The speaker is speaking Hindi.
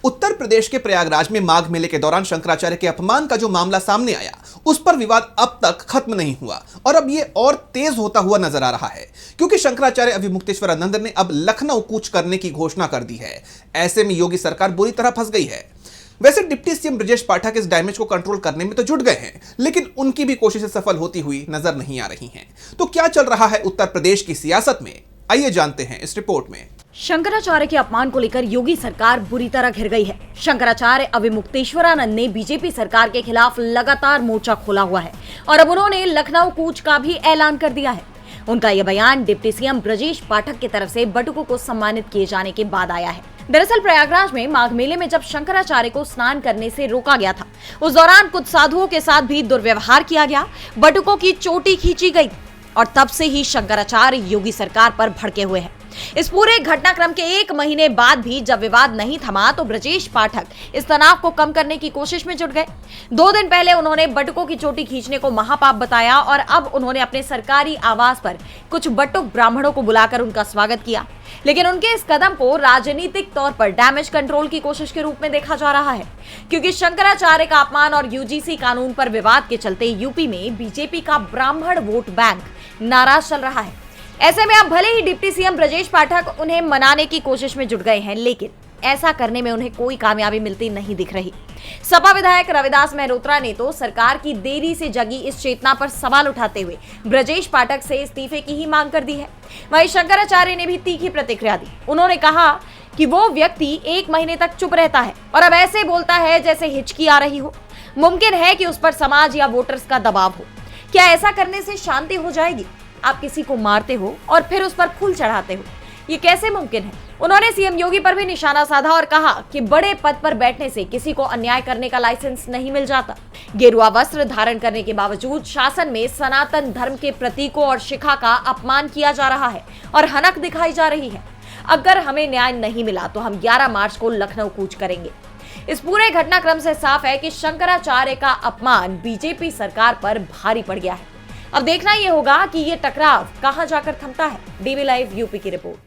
उत्तर प्रदेश के प्रयागराज में माघ मेले के दौरान शंकराचार्य के अपमान का जो मामला सामने आया, उस पर विवाद अब तक खत्म नहीं हुआ और अब ये और तेज होता हुआ नजर आ रहा है, क्योंकि शंकराचार्य अविमुक्तेश्वरानंद ने अब लखनऊ कूच करने की घोषणा कर दी है। ऐसे में योगी सरकार बुरी तरह फंस गई है। वैसे डिप्टी सीएम ब्रजेश पाठक इस डैमेज को कंट्रोल करने में तो जुट गए हैं, लेकिन उनकी भी कोशिशें सफल होती हुई नजर नहीं आ रही हैं। तो क्या चल रहा है उत्तर प्रदेश की सियासत में, आइए जानते हैं इस रिपोर्ट में। शंकराचार्य के अपमान को लेकर योगी सरकार बुरी तरह घिर गई है। शंकराचार्य अविमुक्तेश्वरानंद ने बीजेपी सरकार के खिलाफ लगातार मोर्चा खोला हुआ है और अब उन्होंने लखनऊ कूच का भी ऐलान कर दिया है। उनका यह बयान डिप्टी सीएम ब्रजेश पाठक की तरफ से बटुकों को सम्मानित किए जाने के बाद आया है। दरअसल प्रयागराज में माघ मेले में जब शंकराचार्य को स्नान करने से रोका गया था, उस दौरान कुछ साधुओं के साथ भी दुर्व्यवहार किया गया, बटुकों की चोटी खींची गई और तब से ही शंकराचार्य योगी सरकार पर भड़के हुए हैं। इस पूरे घटनाक्रम के 1 महीने बाद भी जब विवाद नहीं थमा तो ब्रजेश पाठक इस तनाव को कम करने की कोशिश में जुट गए। 2 दिन पहले उन्होंने बटुकों की चोटी खींचने को महापाप बताया और अब उन्होंने अपने सरकारी आवास पर कुछ बटुक ब्राह्मणों को बुलाकर उनका स्वागत किया। लेकिन उनके इस कदम को राजनीतिक तौर पर डैमेज कंट्रोल की कोशिश के रूप में देखा जा रहा है, क्योंकि शंकराचार्य का अपमान और यूजीसी कानून पर विवाद के चलते यूपी में बीजेपी का ब्राह्मण वोट बैंक नाराज चल रहा है। ऐसे में अब भले ही डिप्टी सीएम ब्रजेश पाठक उन्हें मनाने की कोशिश में जुट गए हैं, लेकिन ऐसा करने में उन्हें कोई कामयाबी मिलती नहीं दिख रही। सपा विधायक रविदास मेहरोत्रा ने तो सरकार की देरी से जगी इस चेतना पर सवाल उठाते हुए ब्रजेश पाठक से इस्तीफे की ही मांग कर दी है। वहीं शंकराचार्य ने भी तीखी प्रतिक्रिया दी। उन्होंने कहा कि वो व्यक्ति 1 महीने तक चुप रहता है और अब ऐसे बोलता है जैसे हिचकी आ रही हो। मुमकिन है कि उस पर समाज या वोटर्स का दबाव हो। क्या ऐसा करने से शांति हो जाएगी? आप किसी को मारते हो और फिर उस पर फूल चढ़ाते हो, ये कैसे मुमकिन है? उन्होंने सीएम योगी पर भी निशाना साधा और कहा कि बड़े पद पर बैठने से किसी को अन्याय करने का लाइसेंस नहीं मिल जाता। गेरुआ वस्त्र धारण करने के बावजूद शासन में सनातन धर्म के प्रतीकों और शिखा का अपमान किया जा रहा है और हनक दिखाई जा रही है। अगर हमें न्याय नहीं मिला तो हम 11 मार्च को लखनऊ कूच करेंगे। इस पूरे घटनाक्रम से साफ है कि शंकराचार्य का अपमान बीजेपी सरकार पर भारी पड़ गया है। अब देखना यह होगा कि ये टकराव कहां जाकर थमता है। डीवी लाइव यूपी की रिपोर्ट।